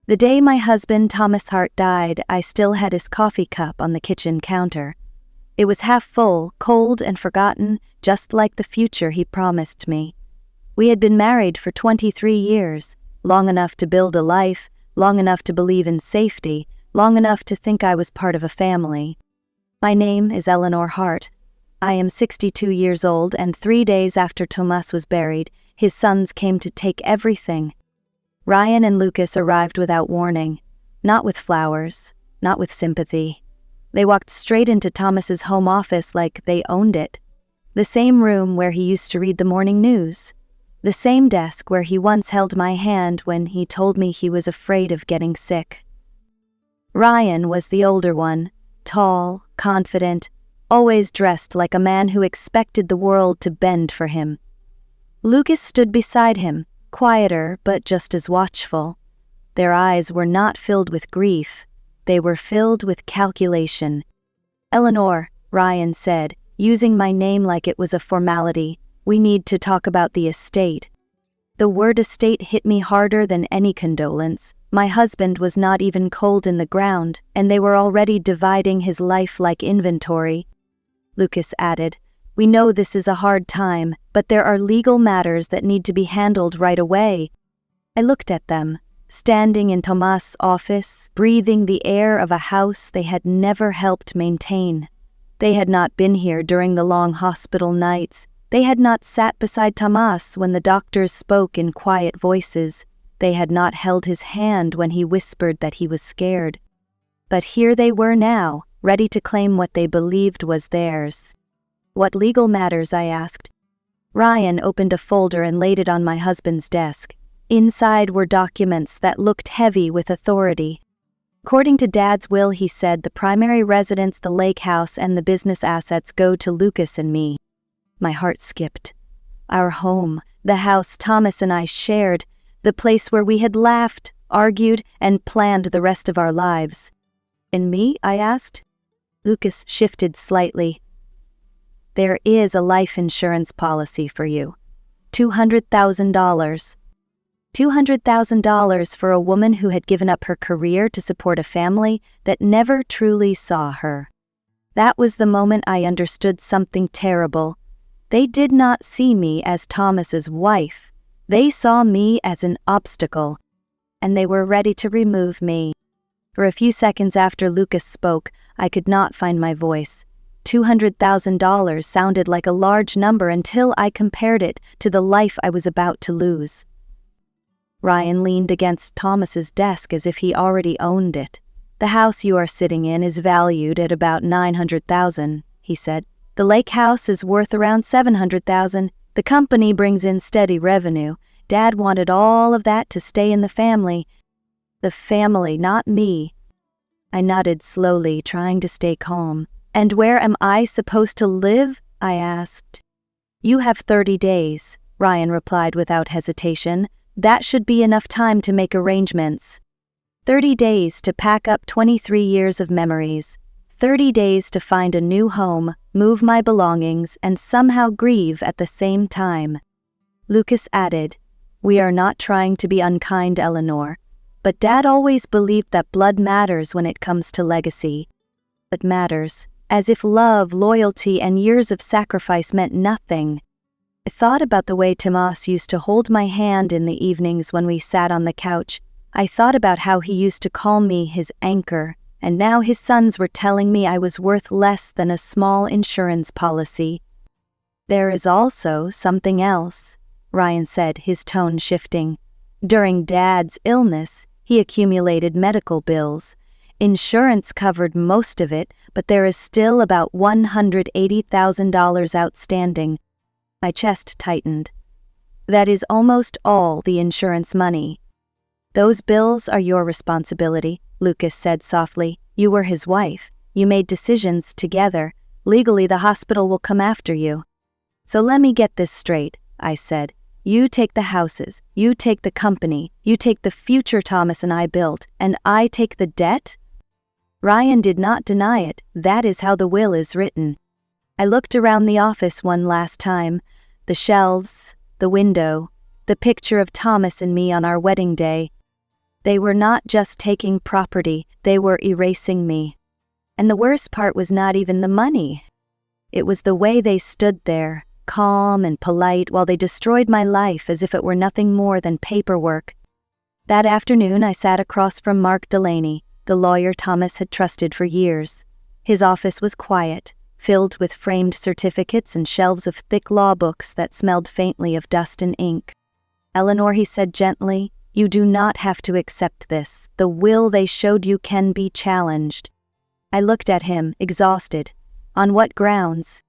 The day my husband Thomas Hart died, I still had his coffee cup on the kitchen counter. It was half full, cold and forgotten, just like the future he promised me. We had been married for 23 years, long enough to build a life, long enough to believe in safety, long enough to think I was part of a family. My name is Eleanor Hart. I am 62 years old, and 3 days after Thomas was buried, his sons came to take everything. Ryan and Lucas arrived without warning, not with flowers, not with sympathy. They walked straight into Thomas's home office like they owned it. The same room where he used to read the morning news. The same desk where he once held my hand when he told me he was afraid of getting sick. Ryan was the older one, tall, confident, always dressed like a man who expected the world to bend for him. Lucas stood beside him, quieter but just as watchful. Their eyes were not filled with grief. They were filled with calculation. "Eleanor," Ryan said, using my name like it was a formality, "we need to talk about the estate." The word estate hit me harder than any condolence. My husband was not even cold in the ground, and they were already dividing his life like inventory. Lucas added, "We know this is a hard time, but there are legal matters that need to be handled right away." I looked at them, standing in Thomas' office, breathing the air of a house they had never helped maintain. They had not been here during the long hospital nights. They had not sat beside Thomas when the doctors spoke in quiet voices. They had not held his hand when he whispered that he was scared. But here they were now, ready to claim what they believed was theirs. "What legal matters?" I asked. Ryan opened a folder and laid it on my husband's desk. Inside were documents that looked heavy with authority. According to Dad's will, he said, the primary residence, the lake house, and the business assets go to Lucas and me. My heart skipped. Our home, the house Thomas and I shared, the place where we had laughed, argued, and planned the rest of our lives. "And me?" I asked. Lucas shifted slightly. "There is a life insurance policy for you. $200,000. $200,000 for a woman who had given up her career to support a family that never truly saw her." That was the moment I understood something terrible. They did not see me as Thomas's wife. They saw me as an obstacle, and they were ready to remove me. For a few seconds after Lucas spoke, I could not find my voice. $200,000 sounded like a large number until I compared it to the life I was about to lose. Ryan leaned against Thomas's desk as if he already owned it. "The house you are sitting in is valued at about $900,000, he said. "The lake house is worth around $700,000. The company brings in steady revenue. Dad wanted all of that to stay in the family." "The family, not me." I nodded slowly, trying to stay calm. "And where am I supposed to live?" I asked. "You have 30 days, Ryan replied without hesitation. "That should be enough time to make arrangements. 30 days to pack up 23 years of memories. 30 days to find a new home, move my belongings, and somehow grieve at the same time." Lucas added, "We are not trying to be unkind, Eleanor, but Dad always believed that blood matters when it comes to legacy. It matters, as if love, loyalty, and years of sacrifice meant nothing." I thought about the way Thomas used to hold my hand in the evenings when we sat on the couch. I thought about how he used to call me his anchor, and now his sons were telling me I was worth less than a small insurance policy. "There is also something else," Ryan said, his tone shifting. "During Dad's illness, he accumulated medical bills. Insurance covered most of it, but there is still about $180,000 outstanding." My chest tightened. "That is almost all the insurance money." "Those bills are your responsibility," Lucas said softly. "You were his wife. You made decisions together. Legally, the hospital will come after you." "So let me get this straight," I said. "You take the houses, you take the company, you take the future Thomas and I built, and I take the debt?" Ryan did not deny it. "That is how the will is written." I looked around the office one last time. The shelves, the window, the picture of Thomas and me on our wedding day. They were not just taking property, they were erasing me. And the worst part was not even the money. It was the way they stood there, calm and polite, while they destroyed my life as if it were nothing more than paperwork. That afternoon I sat across from Mark Delaney, the lawyer Thomas had trusted for years. His office was quiet, filled with framed certificates and shelves of thick law books that smelled faintly of dust and ink. "Eleanor," he said gently, "you do not have to accept this. The will they showed you can be challenged." I looked at him, exhausted. "On what grounds?"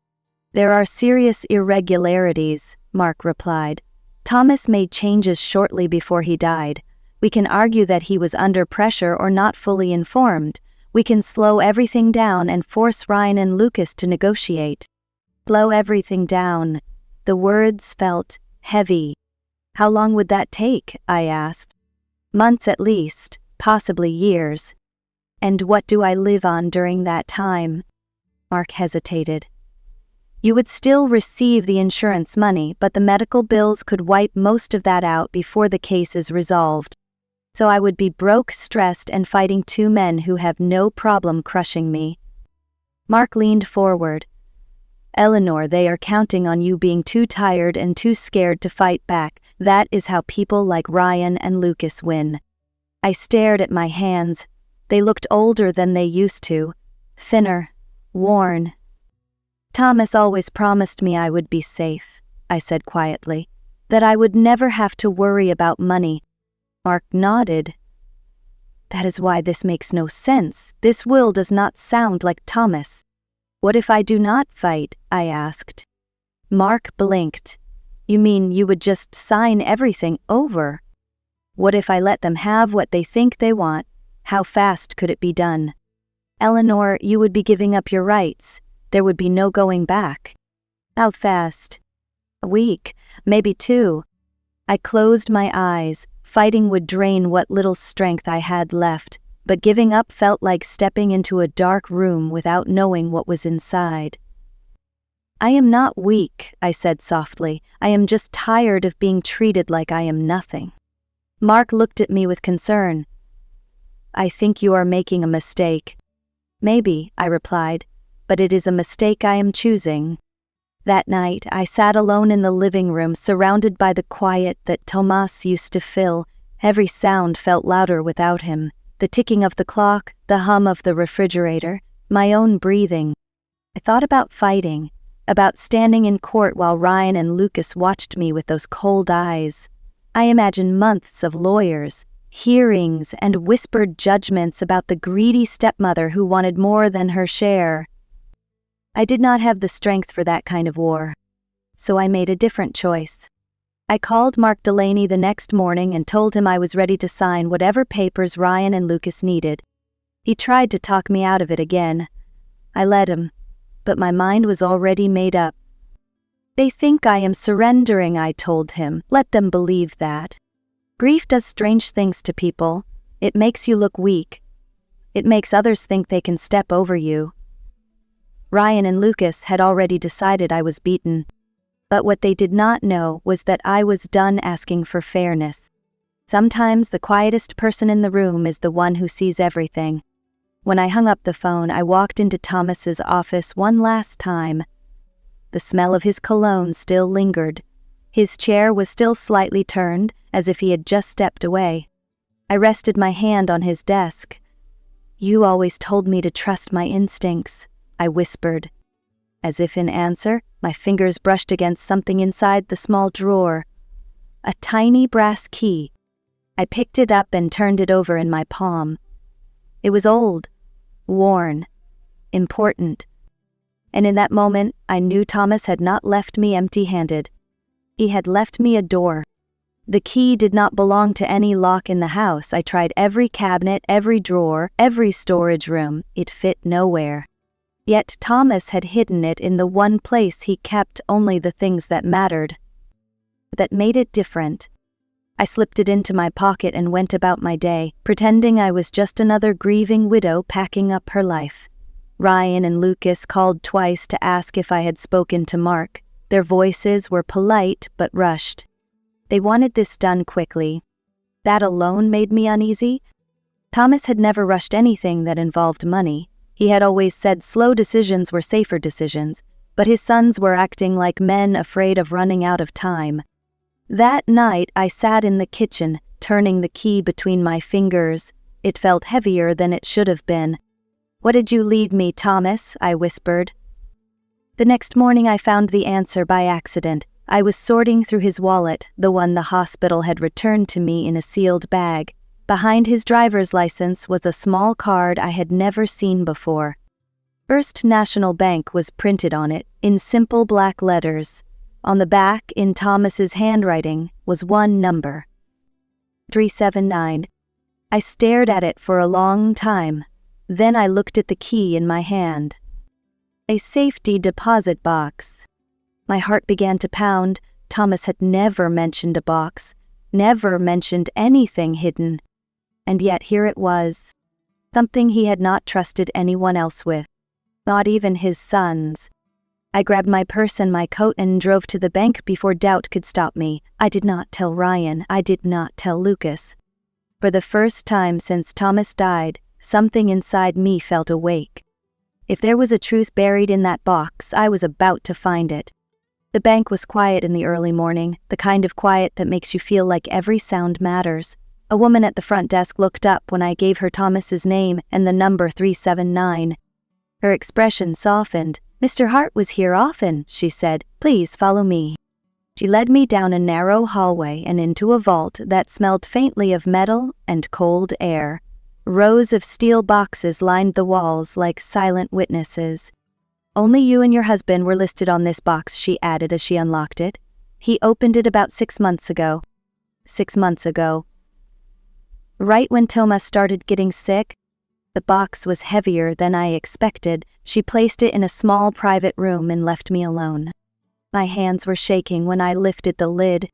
"There are serious irregularities," Mark replied. "Thomas made changes shortly before he died. We can argue that he was under pressure or not fully informed. We can slow everything down and force Ryan and Lucas to negotiate." Slow everything down. The words felt heavy. "How long would that take?" I asked. "Months at least, possibly years." "And what do I live on during that time?" Mark hesitated. "You would still receive the insurance money, but the medical bills could wipe most of that out before the case is resolved. So I would be broke, stressed, and fighting two men who have no problem crushing me." Mark leaned forward. "Eleanor, they are counting on you being too tired and too scared to fight back. That is how people like Ryan and Lucas win." I stared at my hands. They looked older than they used to, thinner, worn. "Thomas always promised me I would be safe," I said quietly, "that I would never have to worry about money." Mark nodded. "That is why this makes no sense. This will does not sound like Thomas." "What if I do not fight?" I asked. Mark blinked. "You mean you would just sign everything over?" "What if I let them have what they think they want? How fast could it be done?" "Eleanor, you would be giving up your rights. There would be no going back." "How fast?" "A week, maybe 2. I closed my eyes. Fighting would drain what little strength I had left, but giving up felt like stepping into a dark room without knowing what was inside. "I am not weak," I said softly. "I am just tired of being treated like I am nothing." Mark looked at me with concern. "I think you are making a mistake." "Maybe," I replied, "but it is a mistake I am choosing." That night, I sat alone in the living room, surrounded by the quiet that Tomas used to fill. Every sound felt louder without him. The ticking of the clock, the hum of the refrigerator, my own breathing. I thought about fighting, about standing in court while Ryan and Lucas watched me with those cold eyes. I imagined months of lawyers, hearings, and whispered judgments about the greedy stepmother who wanted more than her share. I did not have the strength for that kind of war, so I made a different choice. I called Mark Delaney the next morning and told him I was ready to sign whatever papers Ryan and Lucas needed. He tried to talk me out of it again. I let him, but my mind was already made up. "They think I am surrendering," I told him. "Let them believe that. Grief does strange things to people. It makes you look weak. It makes others think they can step over you." Ryan and Lucas had already decided I was beaten. But what they did not know was that I was done asking for fairness. Sometimes the quietest person in the room is the one who sees everything. When I hung up the phone, I walked into Thomas's office one last time. The smell of his cologne still lingered. His chair was still slightly turned, as if he had just stepped away. I rested my hand on his desk. "You always told me to trust my instincts," I whispered. As if in answer, my fingers brushed against something inside the small drawer. A tiny brass key. I picked it up and turned it over in my palm. It was old, worn, important. And in that moment, I knew Thomas had not left me empty-handed. He had left me a door. The key did not belong to any lock in the house. I tried every cabinet, every drawer, every storage room. It fit nowhere. Yet Thomas had hidden it in the one place he kept only the things that mattered. That made it different. I slipped it into my pocket and went about my day, pretending I was just another grieving widow packing up her life. Ryan and Lucas called twice to ask if I had spoken to Mark. Their voices were polite but rushed. They wanted this done quickly. That alone made me uneasy. Thomas had never rushed anything that involved money. He had always said slow decisions were safer decisions, but his sons were acting like men afraid of running out of time. That night I sat in the kitchen, turning the key between my fingers. It felt heavier than it should have been. "What did you leave me, Thomas?" I whispered. The next morning I found the answer by accident. I was sorting through his wallet, the one the hospital had returned to me in a sealed bag. Behind his driver's license was a small card I had never seen before. First National Bank was printed on it, in simple black letters. On the back, in Thomas's handwriting, was one number. 379. I stared at it for a long time. Then I looked at the key in my hand. A safety deposit box. My heart began to pound. Thomas had never mentioned a box, never mentioned anything hidden. And yet here it was. Something he had not trusted anyone else with. Not even his sons. I grabbed my purse and my coat and drove to the bank before doubt could stop me. I did not tell Ryan. I did not tell Lucas. For the first time since Thomas died, something inside me felt awake. If there was a truth buried in that box, I was about to find it. The bank was quiet in the early morning, the kind of quiet that makes you feel like every sound matters. A woman at the front desk looked up when I gave her Thomas's name and the number 379. Her expression softened. "Mr. Hart was here often," she said. "Please follow me." She led me down a narrow hallway and into a vault that smelled faintly of metal and cold air. Rows of steel boxes lined the walls like silent witnesses. "Only you and your husband were listed on this box," she added as she unlocked it. "He opened it about 6 months ago." 6 months ago. Right when Thomas started getting sick. The box was heavier than I expected. She placed it in a small private room and left me alone. My hands were shaking when I lifted the lid.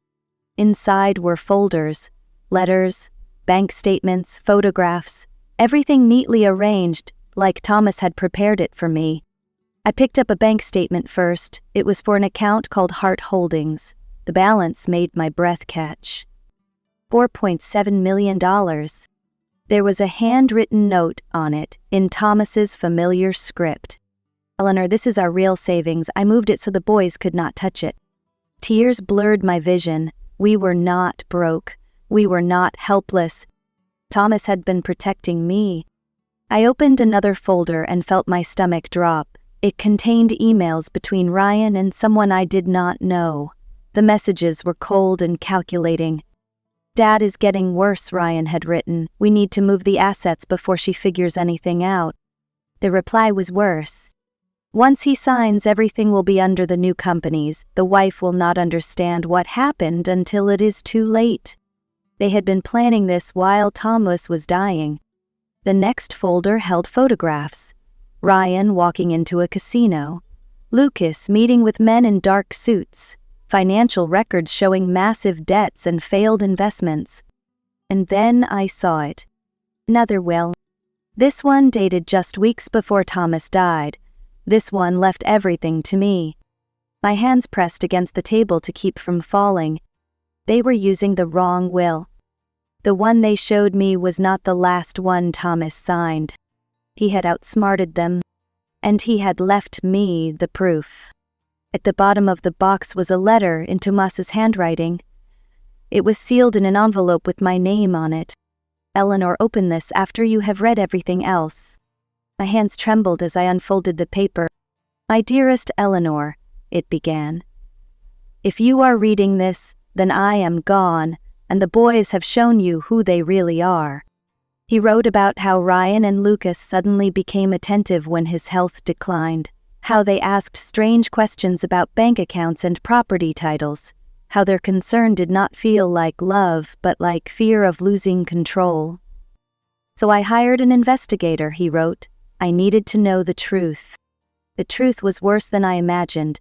Inside were folders, letters, bank statements, photographs, everything neatly arranged, like Thomas had prepared it for me. I picked up a bank statement first. It was for an account called Hart Holdings. The balance made my breath catch. $4.7 million. There was a handwritten note on it, in Thomas's familiar script. "Eleanor, this is our real savings. I moved it so the boys could not touch it." Tears blurred my vision. We were not broke. We were not helpless. Thomas had been protecting me. I opened another folder and felt my stomach drop. It contained emails between Ryan and someone I did not know. The messages were cold and calculating. "Dad is getting worse," Ryan had written. "We need to move the assets before she figures anything out." The reply was worse. "Once he signs, everything will be under the new companies. The wife will not understand what happened until it is too late." They had been planning this while Thomas was dying. The next folder held photographs. Ryan walking into a casino. Lucas meeting with men in dark suits. Financial records showing massive debts and failed investments. And then I saw it. Another will. This one dated just weeks before Thomas died. This one left everything to me. My hands pressed against the table to keep from falling. They were using the wrong will. The one they showed me was not the last one Thomas signed. He had outsmarted them. And he had left me the proof. At the bottom of the box was a letter in Thomas's handwriting. It was sealed in an envelope with my name on it. "Eleanor, open this after you have read everything else." My hands trembled as I unfolded the paper. "My dearest Eleanor," it began. "If you are reading this, then I am gone, and the boys have shown you who they really are." He wrote about how Ryan and Lucas suddenly became attentive when his health declined, how they asked strange questions about bank accounts and property titles, how their concern did not feel like love but like fear of losing control. "So I hired an investigator," he wrote. "I needed to know the truth." The truth was worse than I imagined.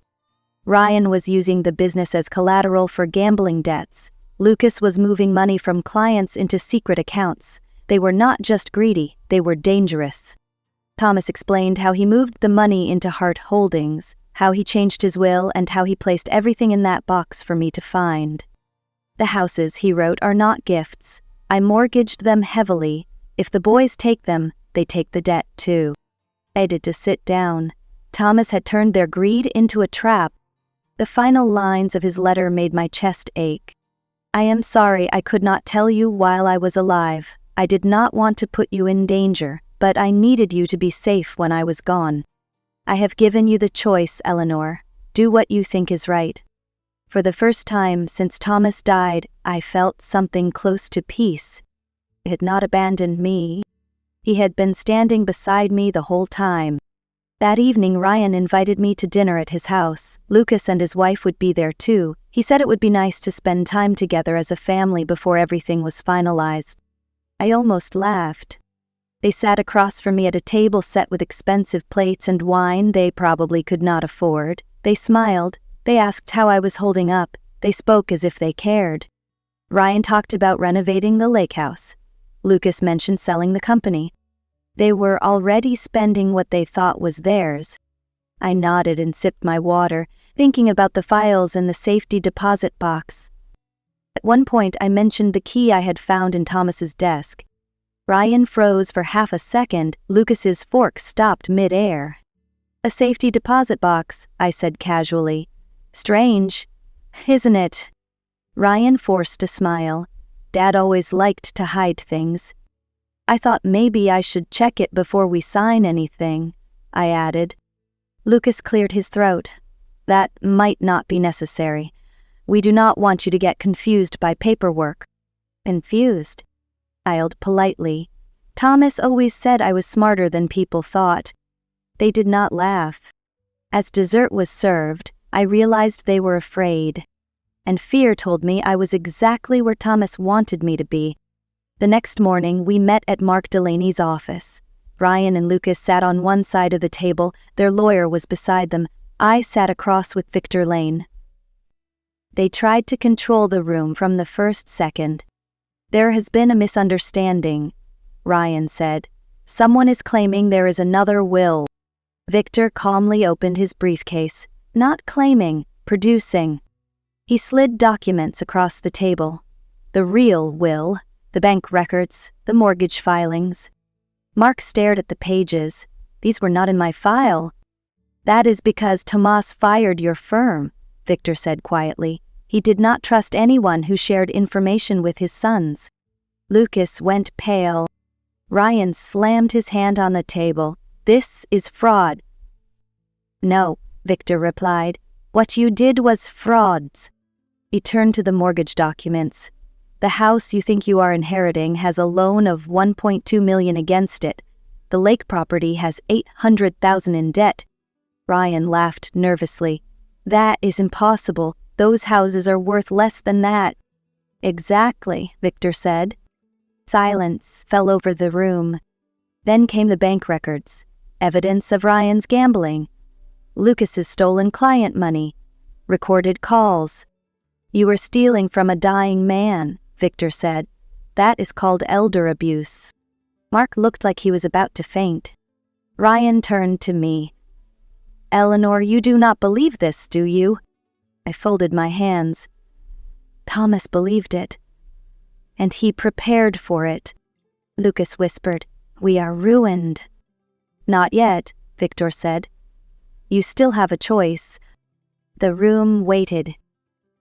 Ryan was using the business as collateral for gambling debts. Lucas was moving money from clients into secret accounts. They were not just greedy, they were dangerous. Thomas explained how he moved the money into Hart Holdings, how he changed his will, and how he placed everything in that box for me to find. "The houses," he wrote, "are not gifts. I mortgaged them heavily. If the boys take them, they take the debt too. I had to sit down. Thomas had turned their greed into a trap. The final lines of his letter made my chest ache. I am sorry I could not tell you while I was alive. I did not want to put you in danger, but I needed you to be safe when I was gone. I have given you the choice, Eleanor. Do what you think is right. For the first time since Thomas died, I felt something close to peace. He had not abandoned me. He had been standing beside me the whole time. That evening Ryan invited me to dinner at his house. Lucas and his wife would be there too. He said it would be nice to spend time together as a family before everything was finalized. I almost laughed. They sat across from me at a table set with expensive plates and wine they probably could not afford. They smiled. They asked how I was holding up. They spoke as if they cared. Ryan talked about renovating the lake house. Lucas mentioned selling the company. They were already spending what they thought was theirs. I nodded and sipped my water, thinking about the files in the safety deposit box. At one point I mentioned the key I had found in Thomas's desk. Ryan froze for half a second. Lucas's fork stopped mid-air. A safety deposit box, I said casually. Strange, isn't it? Ryan forced a smile. Dad always liked to hide things. I thought maybe I should check it before we sign anything, I added. Lucas cleared his throat. That might not be necessary. We do not want you to get confused by paperwork. Confused? I smiled politely. Thomas always said I was smarter than people thought. They did not laugh. As dessert was served, I realized they were afraid. And fear told me I was exactly where Thomas wanted me to be. The next morning, we met at Mark Delaney's office. Ryan and Lucas sat on one side of the table. Their lawyer was beside them. I sat across with Victor Lane. They tried to control the room from the first second. There has been a misunderstanding, Ryan said. Someone is claiming there is another will. Victor calmly opened his briefcase. Not claiming, producing. He slid documents across the table. The real will, the bank records, the mortgage filings. Mark stared at the pages. These were not in my file. That is because Tomas fired your firm, Victor said quietly. He did not trust anyone who shared information with his sons. Lucas went pale. Ryan slammed his hand on the table. This is fraud. No, Victor replied. What you did was frauds. He turned to the mortgage documents. The house you think you are inheriting has a loan of $1.2 million against it. The lake property has $800,000 in debt. Ryan laughed nervously. That is impossible. Those houses are worth less than that. Exactly, Victor said. Silence fell over the room. Then came the bank records. Evidence of Ryan's gambling. Lucas's stolen client money. Recorded calls. You were stealing from a dying man, Victor said. That is called elder abuse. Mark looked like he was about to faint. Ryan turned to me. Eleanor, you do not believe this, do you? I folded my hands. Thomas believed it. And he prepared for it. Lucas whispered, We are ruined. Not yet, Victor said. You still have a choice. The room waited.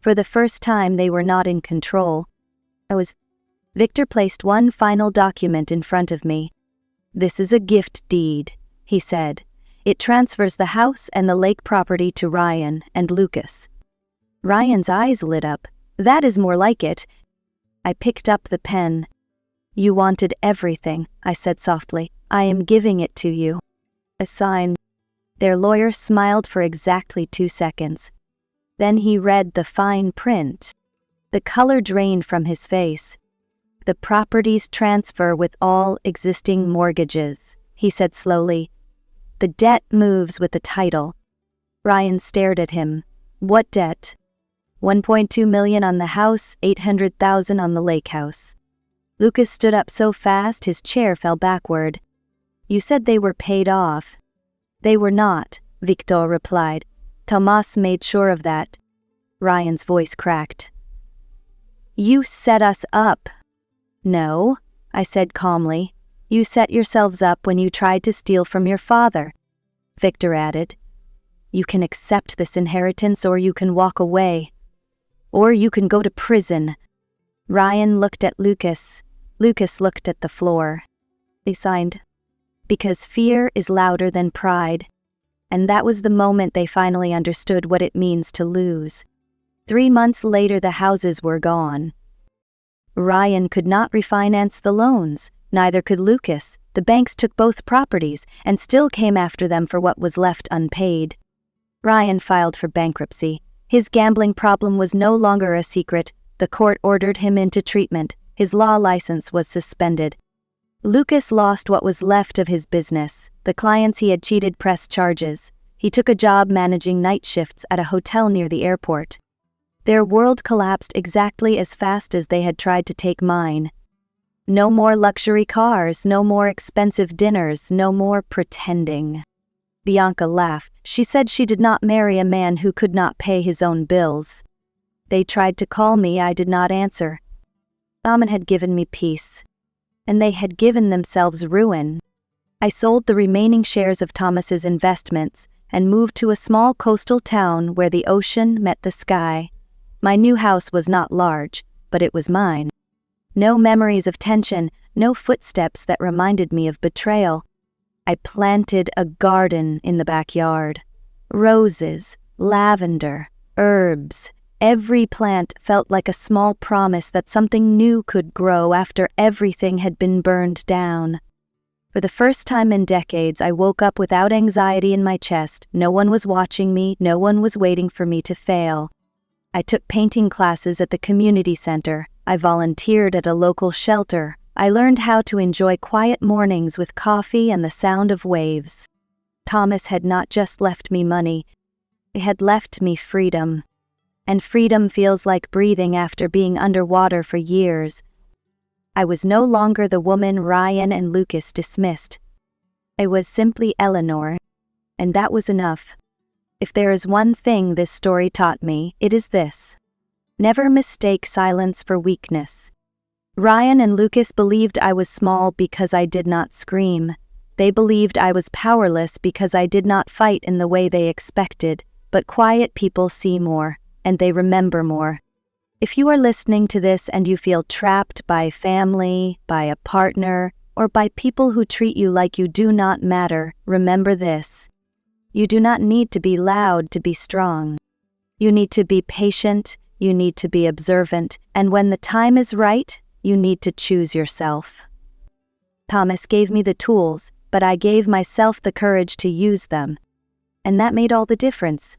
For the first time they were not in control. Victor placed one final document in front of me. This is a gift deed, he said. It transfers the house and the lake property to Ryan and Lucas. Ryan's eyes lit up. That is more like it. I picked up the pen. You wanted everything, I said softly. I am giving it to you. A sign. Their lawyer smiled for exactly 2 seconds. Then he read the fine print. The color drained from his face. The properties transfer with all existing mortgages, he said slowly. The debt moves with the title. Ryan stared at him. What debt? $1.2 million on the house, $800,000 on the lake house. Lucas stood up so fast his chair fell backward. You said they were paid off. They were not, Victor replied. Tomas made sure of that. Ryan's voice cracked. You set us up. No, I said calmly. You set yourselves up when you tried to steal from your father. Victor added. You can accept this inheritance or you can walk away. Or you can go to prison. Ryan looked at Lucas. Lucas looked at the floor. They signed. Because fear is louder than pride. And that was the moment they finally understood what it means to lose. 3 months later, the houses were gone. Ryan could not refinance the loans, neither could Lucas. The banks took both properties and still came after them for what was left unpaid. Ryan filed for bankruptcy. His gambling problem was no longer a secret. The court ordered him into treatment. His law license was suspended. Lucas lost what was left of his business. The clients he had cheated pressed charges. He took a job managing night shifts at a hotel near the airport. Their world collapsed exactly as fast as they had tried to take mine. No more luxury cars, no more expensive dinners, no more pretending. Bianca laughed. She said she did not marry a man who could not pay his own bills. They tried to call me, I did not answer. Amen had given me peace. And they had given themselves ruin. I sold the remaining shares of Thomas's investments and moved to a small coastal town where the ocean met the sky. My new house was not large, but it was mine. No memories of tension, no footsteps that reminded me of betrayal. I planted a garden in the backyard. Roses, lavender, herbs. Every plant felt like a small promise that something new could grow after everything had been burned down. For the first time in decades, I woke up without anxiety in my chest. No one was watching me, no one was waiting for me to fail. I took painting classes at the community center. I volunteered at a local shelter. I learned how to enjoy quiet mornings with coffee and the sound of waves. Thomas had not just left me money. He had left me freedom. And freedom feels like breathing after being underwater for years. I was no longer the woman Ryan and Lucas dismissed. I was simply Eleanor. And that was enough. If there is one thing this story taught me, it is this. Never mistake silence for weakness. Ryan and Lucas believed I was small because I did not scream. They believed I was powerless because I did not fight in the way they expected. But quiet people see more, and they remember more. If you are listening to this and you feel trapped by family, by a partner, or by people who treat you like you do not matter, remember this. You do not need to be loud to be strong. You need to be patient, you need to be observant, and when the time is right, you need to choose yourself. Thomas gave me the tools, but I gave myself the courage to use them. And that made all the difference.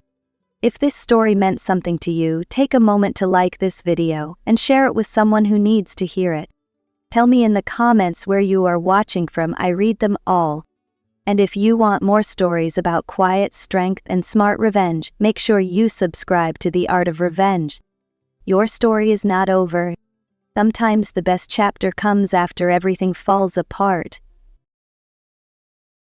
If this story meant something to you, take a moment to like this video and share it with someone who needs to hear it. Tell me in the comments where you are watching from, I read them all. And if you want more stories about quiet strength and smart revenge, make sure you subscribe to The Art of Revenge. Your story is not over. Sometimes the best chapter comes after everything falls apart.